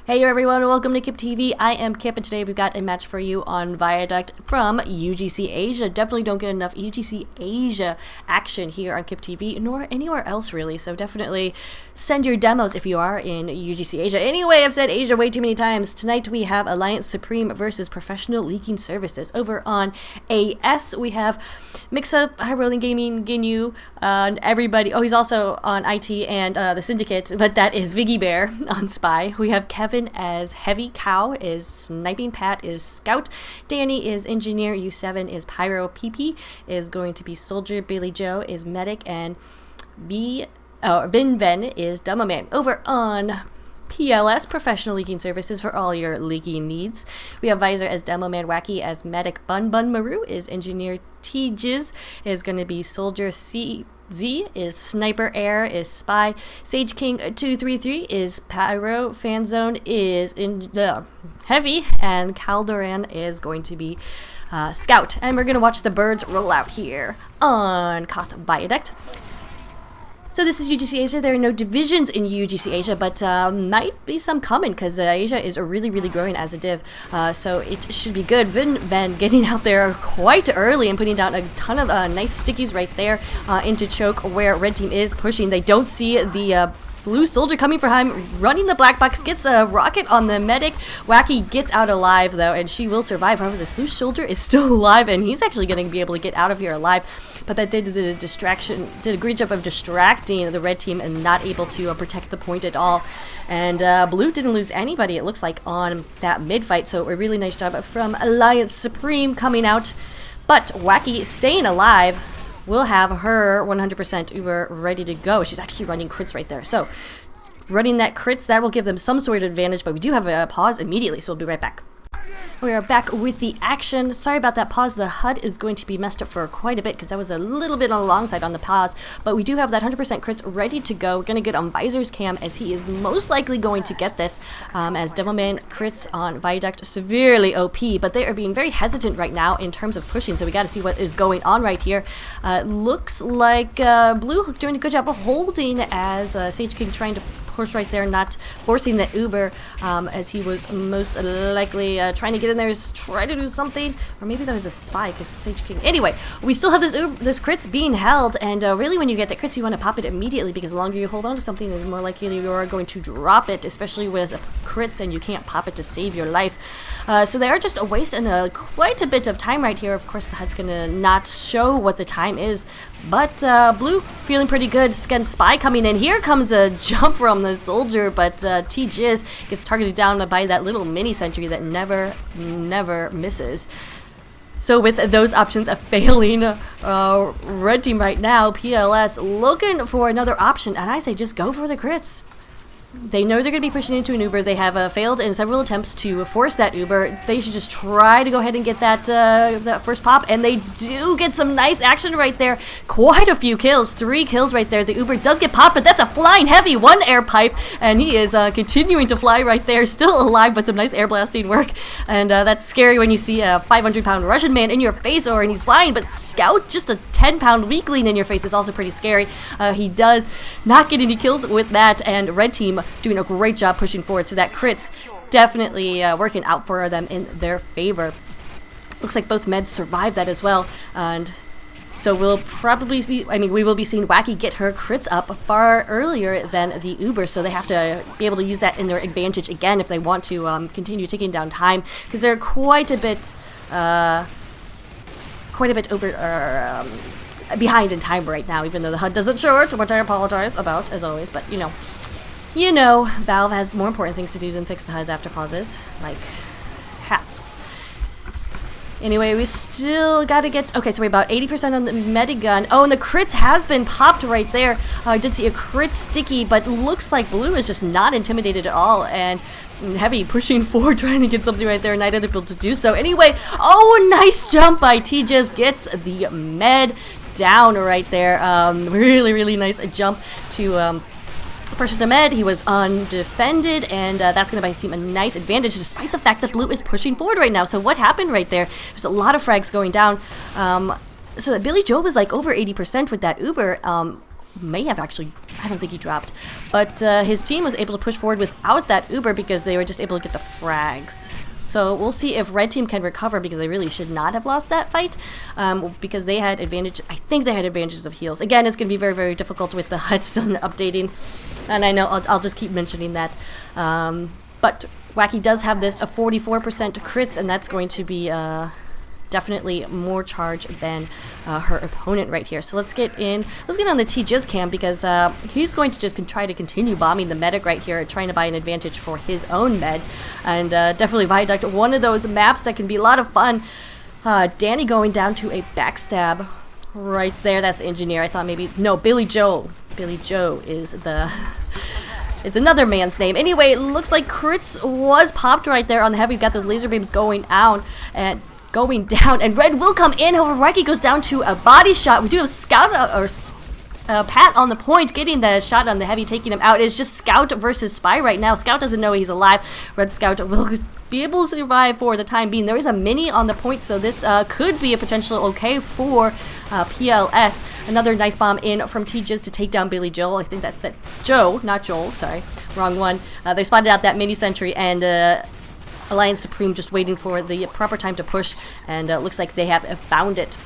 Hey everyone, welcome to Kip TV. I am Kip, and today we've got a match for you on Viaduct from UGC Asia. Definitely don't get enough UGC Asia action here on Kip TV, nor anywhere else really, so definitely send your demos if you are in UGC Asia. Anyway, I've said Asia way too many times. Tonight we have Alliance Supreme versus Professional Leaking Services. Over on AS, we have Mix-Up, High Rolling Gaming, Ginyu, and everybody. Oh, he's also on IT and the Syndicate, but that is Viggy Bear on Spy. We have Kevin as Heavy, Cow is Sniping, Pat is Scout, Danny is Engineer, U7 is Pyro, PP is going to be Soldier, Billy Joe is Medic, and Vin Ven is Demo Man. Over on PLS, Professional Leaking Services, for all your leaking needs. We have Visor as Demo Man, Wacky as Medic, Bun Maru is Engineer, T-Jiz is going to be Soldier, Z is Sniper, Air is Spy, Sage King 233 is Pyro, Fanzone is in the Heavy, and Caldoran is going to be Scout. And we're going to watch the birds roll out here on Koth Viaduct. So this is UGC Asia. There are no divisions in UGC Asia, but might be some coming because Asia is really growing as a div. So it should be good. Vin getting out there quite early and putting down a ton of nice stickies right there into choke where red team is pushing. They don't see the blue soldier coming for him, running the black box, gets a rocket on the medic. Wacky gets out alive though, and she will survive. However, this blue soldier is still alive, and he's actually going to be able to get out of here alive. But that did the distraction, did a great job of distracting the red team and not able to protect the point at all. And blue didn't lose anybody, it looks like, on that mid fight. So a really nice job from Alliance Supreme coming out. But Wacky staying alive. We'll have her 100% Uber ready to go. She's actually running crits right there. So running that crits, that will give them some sort of advantage, but we do have a pause immediately, so we'll be right back. We are back with the action. Sorry about that pause. The HUD is going to be messed up for quite a bit because that was a little bit on the long side on the pause, but we do have that 100% crits ready to go. We're going to get on Visor's cam as he is most likely going to get this as Devilman crits on Viaduct severely OP, but they are being very hesitant right now in terms of pushing, so we got to see what is going on right here. Looks like Blue doing a good job of holding as Sage King trying to push right there, not forcing the Uber as he was most likely trying to get in there, try to do something, or maybe that was a spy because Sage King. Anyway, we still have this crits being held, and really when you get that crits, you want to pop it immediately because the longer you hold on to something, the more likely you are going to drop it, especially with crits, and you can't pop it to save your life. So they are just wasting quite a bit of time right here. Of course, the HUD's gonna not show what the time is, but Blue feeling pretty good. Again, Spy coming in. Here comes a jump from the soldier, but T-Jiz gets targeted down by that little mini sentry that never misses. So with those options failing, red team right now, PLS looking for another option, and I say just go for the crits. They know they're going to be pushing into an Uber. They have failed in several attempts to force that Uber. They should just try to go ahead and get that first pop, and they do get some nice action right there. Quite a few kills, 3 kills right there. The Uber does get popped, but that's a flying heavy, 1 air pipe, and he is continuing to fly right there, still alive, but some nice air blasting work. And that's scary when you see a 500-pound Russian man in your face, and he's flying, but Scout, just a 10-pound weakling in your face, is also pretty scary. He does not get any kills with that, and red team doing a great job pushing forward, so that crits definitely working out for them in their favor. Looks like both meds survived that as well, and so we'll probably be, we will be seeing Wacky get her crits up far earlier than the Uber, so they have to be able to use that in their advantage again if they want to continue taking down time, because they're quite a bit over behind in time right now, even though the HUD doesn't show it, which I apologize about as always, but you know, Valve has more important things to do than fix the HUDs after pauses, like hats. Anyway, we still gotta get, okay, so we're about 80% on the medigun. Oh, and the crits has been popped right there. I did see a crit sticky, but looks like Blue is just not intimidated at all, and Heavy pushing forward, trying to get something right there, not able to do so. Anyway, oh, nice jump by T-Jiz, gets the med down right there. Really nice jump to Pressure the med, he was undefended, and that's going to buy his team a nice advantage despite the fact that Blue is pushing forward right now. So what happened right there? There's a lot of frags going down. So that Billy Joe was like over 80% with that Uber. may have actually, I don't think he dropped, but his team was able to push forward without that Uber because they were just able to get the frags. So we'll see if red team can recover, because they really should not have lost that fight, because they had advantage. I think they had advantages of heals. Again, it's going to be very, very difficult with the HUD still updating, and I know I'll just keep mentioning that. But Wacky does have this a 44% crits, and that's going to be definitely more charge than her opponent right here. So let's get on the T-Jizz cam, because he's going to just try to continue bombing the medic right here, trying to buy an advantage for his own med. And definitely Viaduct, one of those maps that can be a lot of fun. Danny going down to a backstab right there. That's the engineer. I thought maybe, no, Billy Joe. Billy Joe is the... It's another man's name. Anyway, it looks like crits was popped right there on the heavy. We've got those laser beams going down, and red will come in. However, Wacky goes down to a body shot. We do have Scout or Pat on the point, getting the shot on the heavy, taking him out. It's just Scout versus Spy right now. Scout doesn't know he's alive. Red Scout will be able to survive for the time being. There is a mini on the point, so this could be a potential okay for PLS. Another nice bomb in from T-Jizz to take down Billy Joel. I think that's Joe, not Joel. Sorry, wrong one. They spotted out that mini sentry, and Alliance Supreme just waiting for the proper time to push, and looks like they have found it.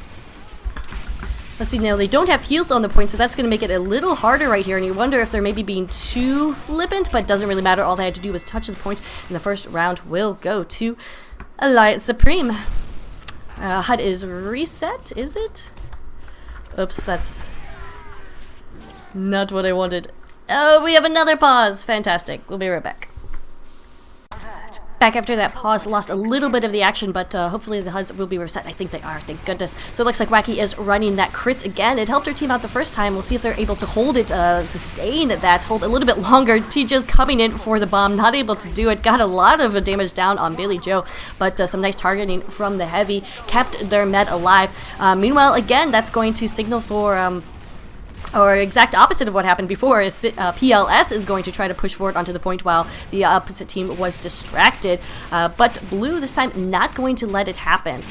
Let's see, now they don't have heals on the point, so that's going to make it a little harder right here, and you wonder if they're maybe being too flippant, but it doesn't really matter. All they had to do was touch the point, and the first round will go to Alliance Supreme. HUD is reset, is it? Oops, that's not what I wanted. Oh, we have another pause. Fantastic. We'll be right back. Back after that pause, lost a little bit of the action, but hopefully the HUDs will be reset. I think they are, thank goodness. So it looks like Wacky is running that crits again. It helped her team out the first time. We'll see if they're able to hold it, sustain that hold a little bit longer. T-Jizz coming in for the bomb, not able to do it. Got a lot of damage down on Billy Joe, but some nice targeting from the heavy. Kept their med alive. Meanwhile, again, that's going to signal for... or exact opposite of what happened before, is PLS is going to try to push forward onto the point while the opposite team was distracted. But Blue this time not going to let it happen.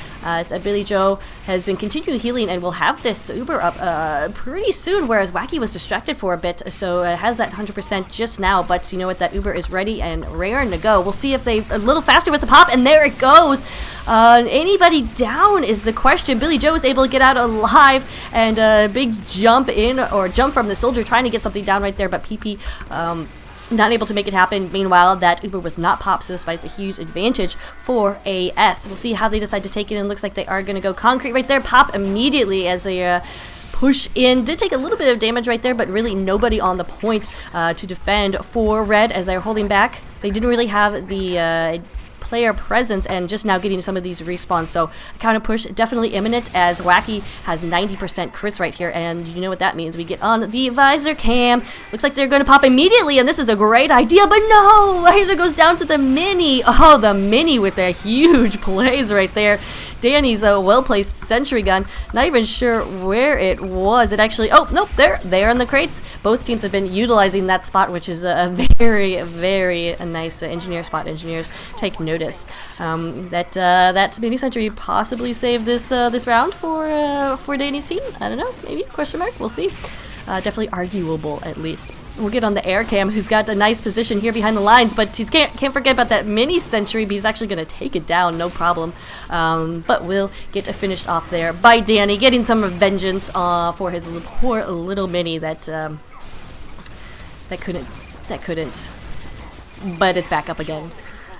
So Billy Joe has been continuing healing and will have this Uber up pretty soon, whereas Wacky was distracted for a bit, so it has that 100% just now. But you know what, that Uber is ready and raring to go. We'll see if they a little faster with the pop, and there it goes. Anybody down is the question. Billy Joe is able to get out alive, and a big jump in, or jump from the soldier, trying to get something down right there, but PP not able to make it happen. Meanwhile, that Uber was not popped, so this is a huge advantage for AS. We'll see how they decide to take it, and it looks like they are going to go concrete right there. Pop immediately as they push in. Did take a little bit of damage right there, but really nobody on the point to defend for red as they're holding back. They didn't really have the player presence, and just now getting some of these respawns, so a counter push definitely imminent as Wacky has 90% crits right here, and you know what that means. We get on the visor cam. Looks like they're going to pop immediately, and this is a great idea, but no! Visor goes down to the mini. Oh, the mini with the huge plays right there. Danny's a well-placed sentry gun. Not even sure where it was. It actually, oh, nope, there in the crates. Both teams have been utilizing that spot, which is a very, very nice engineer spot. Engineers take notice. That mini sentry possibly saved this this round for Danny's team. I don't know, maybe, question mark, we'll see. Definitely arguable, at least. We'll get on the air cam, who's got a nice position here behind the lines, but he can't forget about that mini sentry, but he's actually going to take it down, no problem. But we'll get finished off there by Danny, getting some vengeance for his poor little mini that couldn't. But it's back up again.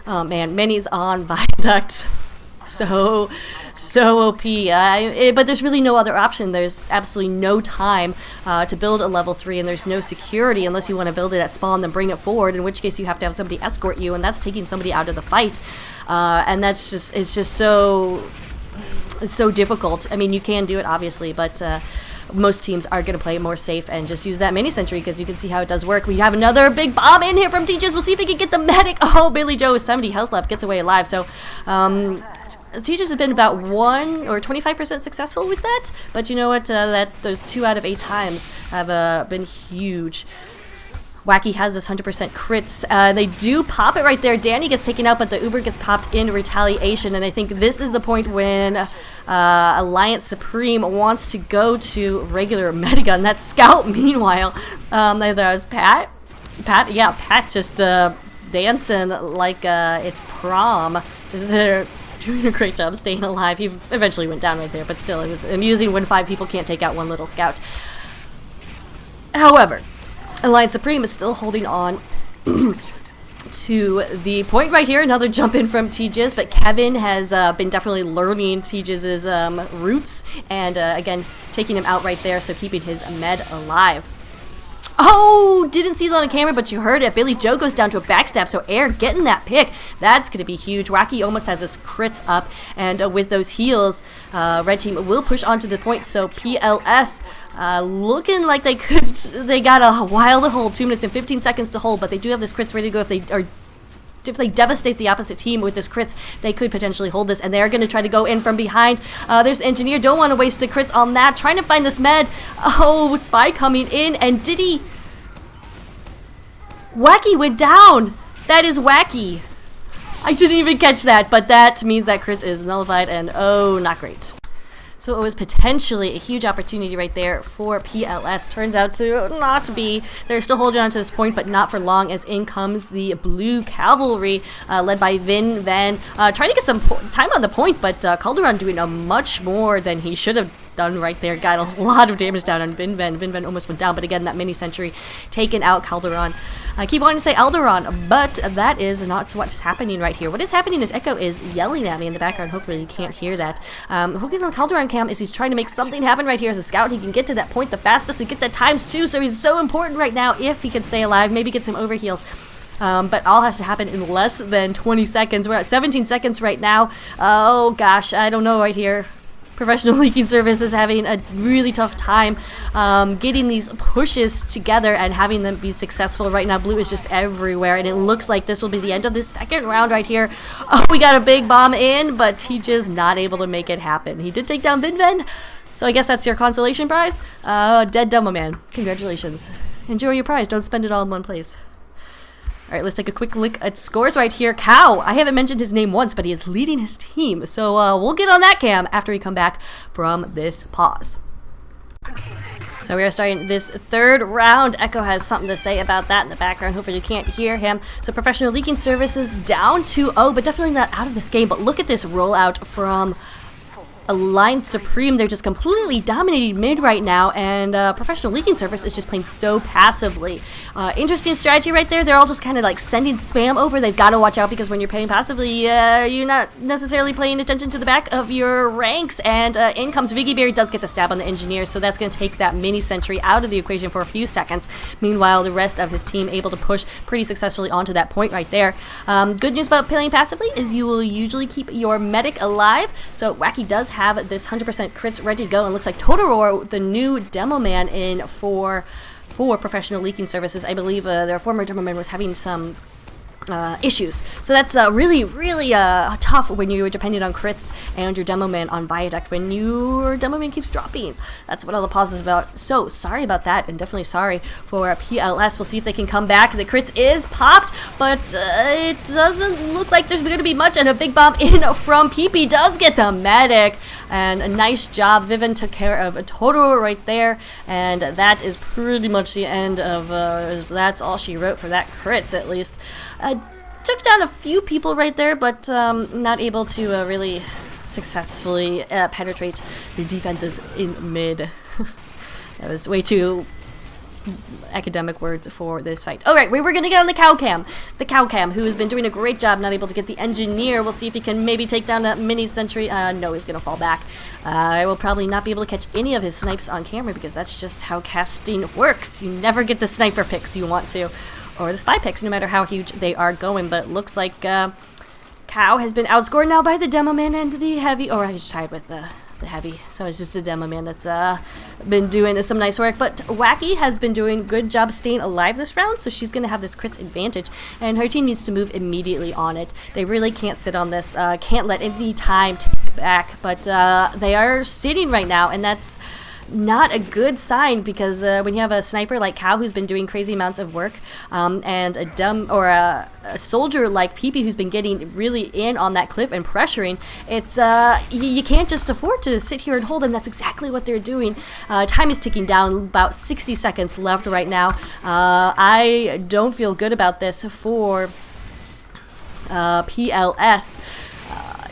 Oh man, Mini's on Viaduct. So OP, but there's really no other option. There's absolutely no time to build a level 3, and there's no security unless you want to build it at spawn, then bring it forward, in which case you have to have somebody escort you, and that's taking somebody out of the fight. And it's just so difficult. I mean, you can do it, obviously, but most teams are going to play more safe and just use that mini sentry, because you can see how it does work. We have another big bomb in here from T-Jizz. We'll see if he can get the medic. Oh, Billy Joe with 70 health left gets away alive. So T-Jizz has been about 1 or 25% successful with that, but you know what, those 2 out of 8 times have been huge. Wacky has this 100% crits. They do pop it right there. Danny gets taken out, but the Uber gets popped in retaliation. And I think this is the point when Alliance Supreme wants to go to regular Medigun. That's Scout, meanwhile. That was Pat. Pat just dancing like it's prom. Just doing a great job staying alive. He eventually went down right there, but still, it was amusing when 5 people can't take out one little Scout. However, Alliance Supreme is still holding on to the point right here. Another jump in from T-Jiz, but Kevin has been definitely learning T-Jiz's roots, and again, taking him out right there, so keeping his med alive. Oh, didn't see that on camera, but you heard it. Billy Joe goes down to a backstab, so Air getting that pick. That's going to be huge. Wacky almost has his crits up, and with those heals, Red Team will push onto the point, so PLS looking like they got a while to hold, 2 minutes and 15 seconds to hold, but they do have this crits ready to go. If they devastate the opposite team with this crits, they could potentially hold this, and they're going to try to go in from behind. There's Engineer, don't want to waste the crits on that, trying to find this med. Oh, Spy coming in, and did he? Wacky went down. That is Wacky. I didn't even catch that, but that means that crits is nullified, and oh, not great. So it was potentially a huge opportunity right there for PLS. Turns out to not be. They're still holding on to this point, but not for long, as in comes the Blue Cavalry, led by Vin Van. Trying to get some time on the point, but Calderon doing much more than he should have done right there. Got a lot of damage down on Vin Van. Vin Van almost went down, but again, that mini sentry taken out Calderon. I keep wanting to say Alderon, but that is not what's happening right here. What is happening is Echo is yelling at me in the background. Hopefully you can't hear that. Looking on Calderon cam is he's trying to make something happen right here as a scout. He can get to that point the fastest and get that times 2, so he's so important right now if he can stay alive, maybe get some overheals. But all has to happen in less than 20 seconds. We're at 17 seconds right now. Oh gosh, I don't know right here. Professional Leaking Service is having a really tough time getting these pushes together and having them be successful. Right now, Blue is just everywhere, and it looks like this will be the end of this second round right here. Oh, we got a big bomb in, but he's just not able to make it happen. He did take down Vinven, so I guess that's your consolation prize. Dead Demo Man. Congratulations. Enjoy your prize. Don't spend it all in one place. All right, let's take a quick look at scores right here. Cow, I haven't mentioned his name once, but he is leading his team. So we'll get on that cam after we come back from this pause. So we are starting this third round. Echo has something to say about that in the background. Hopefully you can't hear him. So Professional Leaking Services down 2-0, but definitely not out of this game. But look at this rollout from Alliance Supreme. They're just completely dominating mid right now, and Professional Leaking Service is just playing so passively. Interesting strategy right there. They're all just kind of like sending spam over. They've got to watch out, because when you're playing passively, you're not necessarily paying attention to the back of your ranks, and in comes Viggy Berry. Does get the stab on the Engineer, so that's going to take that mini sentry out of the equation for a few seconds. Meanwhile, the rest of his team able to push pretty successfully onto that point right there. Good news about playing passively is you will usually keep your medic alive, so Wacky does have this 100% crits ready to go, and looks like Totoro, the new demo man in for Professional Leaking Services. I believe their former demo man was having some issues. So that's really tough when you're dependent on crits and your demo man on Viaduct, when your demo man keeps dropping. That's what all the pause is about. So sorry about that, and definitely sorry for PLS. We'll see if they can come back. The crits is popped, but it doesn't look like there's going to be much, and a big bomb in from PP does get the medic, and a nice job. Vivian took care of Totoro right there, and that is pretty much the end of that's all she wrote for that crits, at least. Took down a few people right there, but not able to really successfully penetrate the defenses in mid. That was way too academic words for this fight. Alright, we were going to get on the Cow Cam. The Cow Cam, who has been doing a great job, not able to get the Engineer. We'll see if he can maybe take down that mini sentry. No, he's going to fall back. I will probably not be able to catch any of his snipes on camera, because that's just how casting works. You never get the sniper picks you want to, or the spy picks, no matter how huge they are going. But it looks like Cow has been outscored now by the Demo Man and the Heavy. Or I just tied with the Heavy, so it's just the Demo Man that's been doing some nice work. But Wacky has been doing a good job staying alive this round, so she's going to have this crits advantage, and her team needs to move immediately on it. They really can't sit on this, can't let any time tick back, but they are sitting right now, and that's not a good sign, because when you have a sniper like Cow who's been doing crazy amounts of work, and a soldier like PP who's been getting really in on that cliff and pressuring, it's you can't just afford to sit here and hold, and that's exactly what they're doing. Time is ticking down, about 60 seconds left right now. I don't feel good about this for PLS.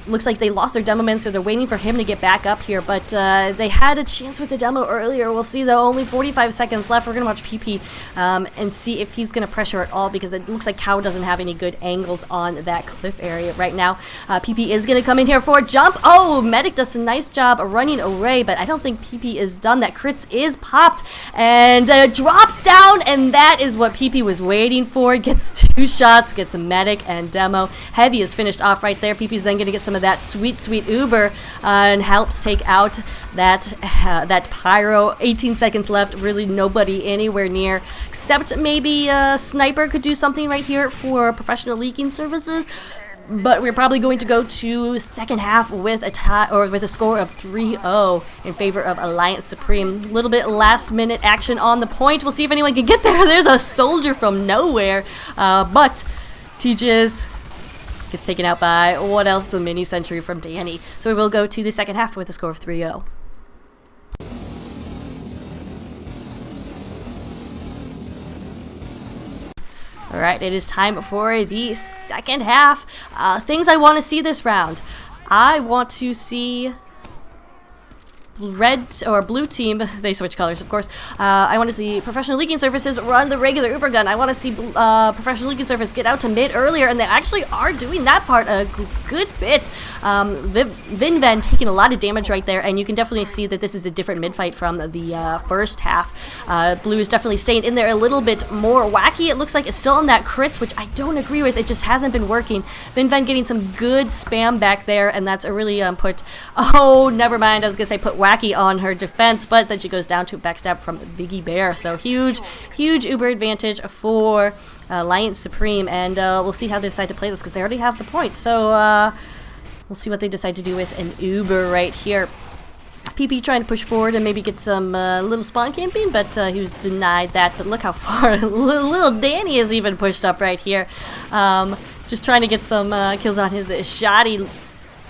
Looks like they lost their demo man, so they're waiting for him to get back up here, but they had a chance with the demo earlier. We'll see, though. Only 45 seconds left. We're going to watch PP and see if he's going to pressure at all, because it looks like Cow doesn't have any good angles on that cliff area right now. PP is going to come in here for a jump. Oh, Medic does a nice job running away, but I don't think PP is done. That crits is popped and drops down, and that is what PP was waiting for. Gets 2 shots, gets a Medic and demo. Heavy is finished off right there. PP's then going to get some of that sweet Uber and helps take out that pyro. 18 seconds left. Really nobody anywhere near, except maybe Sniper could do something right here for Professional Leaking Services. But we're probably going to go to second half with a tie, or with a score of 3-0 in favor of Alliance Supreme. A little bit last minute action on the point. We'll see if anyone can get there. There's a soldier from nowhere, but Tejas gets taken out by, what else, the mini sentry from Danny. So we will go to the second half with a score of 3-0. Alright, it is time for the second half. Things I want to see this round. I want to see red or blue team, they switch colors, of course. I want to see Professional Leaking Services run the regular Uber gun. I want to see Professional Leaking Service get out to mid earlier, and they actually are doing that part a good bit. Vinven taking a lot of damage right there, and you can definitely see that this is a different mid fight from the first half. Blue is definitely staying in there a little bit more. Wacky, it looks like, is still on that crits, which I don't agree with. It just hasn't been working. Vinven getting some good spam back there, and that's a really oh, never mind. I was gonna say put Wacky on her defense, but then she goes down to a backstab from Biggie Bear. So huge Uber advantage for Alliance Supreme, and we'll see how they decide to play this, because they already have the points. So we'll see what they decide to do with an Uber right here. PP trying to push forward and maybe get some little spawn camping, but he was denied that. But look how far little Danny is even pushed up right here. Just trying to get some kills on his shoddy,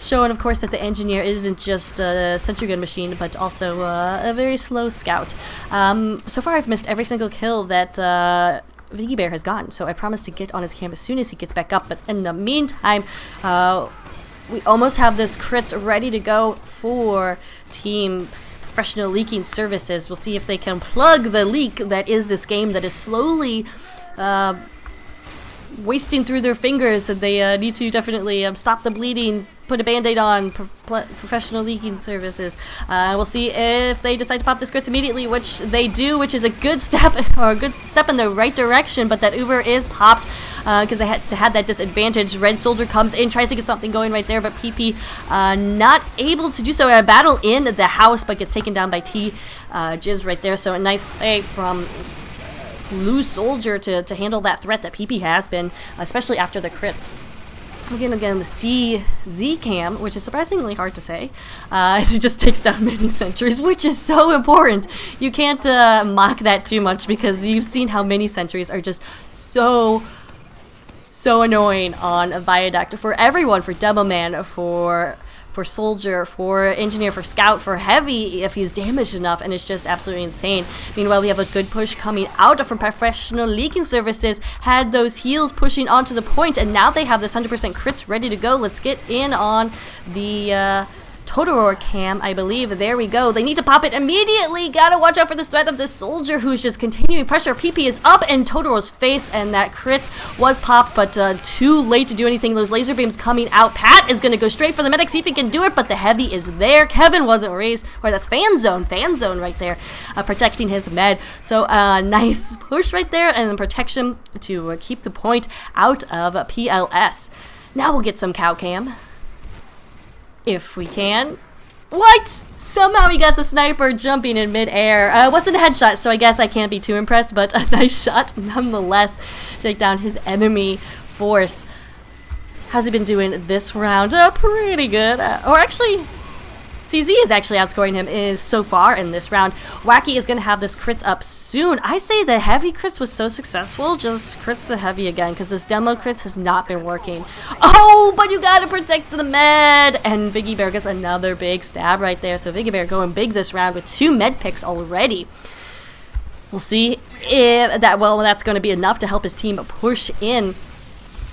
showing, of course, that the engineer isn't just a sentry gun machine, but also a very slow scout. So far, I've missed every single kill that Viggy Bear has gotten, so I promise to get on his cam as soon as he gets back up. But in the meantime, we almost have this crits ready to go for Team Professional Leaking Services. We'll see if they can plug the leak that is this game that is slowly wasting through their fingers, and they need to definitely stop the bleeding, put a band-aid on. Professional Leaking Services. We'll see if they decide to pop this crits immediately, which they do, which is a good step, or a good step in the right direction, but that Uber is popped because they had that disadvantage. Red Soldier comes in, tries to get something going right there, but PP not able to do so. A battle in the house, but gets taken down by Jizz right there. So a nice play from Blue Soldier to handle that threat that PP has been, especially after the crits. Again, the CZ cam, which is surprisingly hard to say, as he just takes down many sentries, which is so important. You can't mock that too much, because you've seen how many sentries are just so annoying on a Viaduct for everyone, for Devilman, for Soldier, for Engineer, for Scout, for Heavy if he's damaged enough, and it's just absolutely insane. Meanwhile, we have a good push coming out from Professional Leaking Services, had those heals pushing onto the point, and now they have this 100% crits ready to go. Let's get in on the Totoro cam, I believe. There we go. They need to pop it immediately. Gotta watch out for this threat of this Soldier who's just continuing pressure. PP is up in Totoro's face, and that crit was popped, but too late to do anything. Those laser beams coming out. Pat is gonna go straight for the medic, see if he can do it, but the Heavy is there. Kevin wasn't raised, or that's fan zone right there, protecting his med. So nice push right there, and then protection to keep the point out of PLS. Now we'll get some cow cam, if we can. What? Somehow he got the sniper jumping in midair. It wasn't a headshot, so I guess I can't be too impressed, but a nice shot nonetheless. Take down his enemy force. How's he been doing this round? Pretty good. Or actually, CZ is actually outscoring him so far in this round. Wacky is going to have this crits up soon. I say the heavy crits was so successful, just crits the heavy again, because this demo crits has not been working. Oh, but you got to protect the med. And Viggy Bear gets another big stab right there. So Viggy Bear going big this round with 2 med picks already. We'll see if that's going to be enough to help his team push in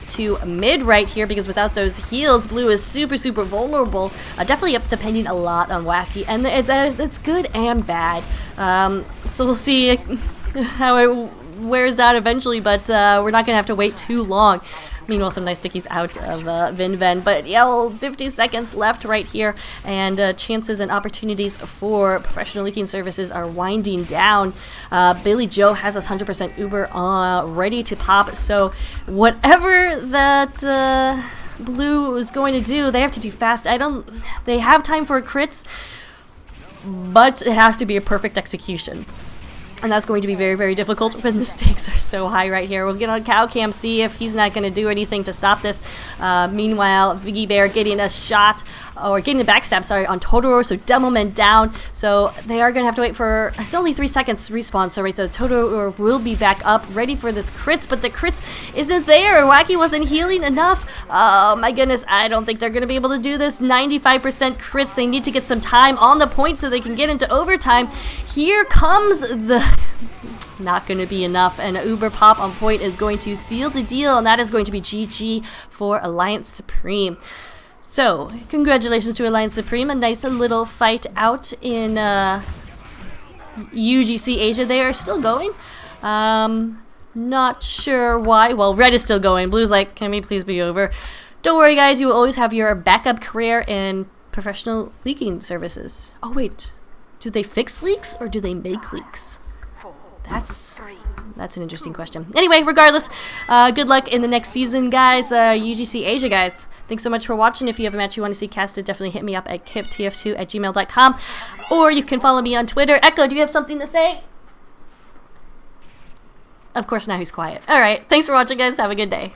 to mid right here, because without those heals, Blue is super vulnerable. Definitely depending a lot on Wacky, and it's good and bad. So we'll see how it wears out eventually, but we're not gonna have to wait too long. Meanwhile, some nice stickies out of Vinven, but yeah, 50 seconds left right here, and chances and opportunities for Professional Leaking Services are winding down. Billy Joe has this 100% Uber ready to pop, so whatever that Blue is going to do, they have to do fast. They have time for crits, but it has to be a perfect execution. And that's going to be very difficult when the stakes are so high right here. We'll get on Cow Cam, see if he's not going to do anything to stop this. Meanwhile, Viggy Bear getting a shot, or getting a backstab, sorry, on Totoro, so Demoman down. So they are going to have to wait for, it's only 3 seconds respawn, so right, so Totoro will be back up, ready for this crits, but the crits isn't there. Wacky wasn't healing enough. Oh my goodness, I don't think they're going to be able to do this. 95% crits, they need to get some time on the point so they can get into overtime. Here comes the... Not going to be enough, and Uber Pop on point is going to seal the deal, and that is going to be GG for Alliance Supreme. So, congratulations to Alliance Supreme, a nice little fight out in UGC Asia. They are still going. Not sure why. Well, red is still going. Blue's like, can we please be over? Don't worry, guys. You will always have your backup career in Professional Leaking Services. Oh, wait. Do they fix leaks, or do they make leaks? That's an interesting question. Anyway, regardless, good luck in the next season, guys. UGC Asia, guys. Thanks so much for watching. If you have a match you want to see casted, definitely hit me up at kiptf2@gmail.com, or you can follow me on Twitter. Echo, do you have something to say? Of course, now he's quiet. All right. Thanks for watching, guys. Have a good day.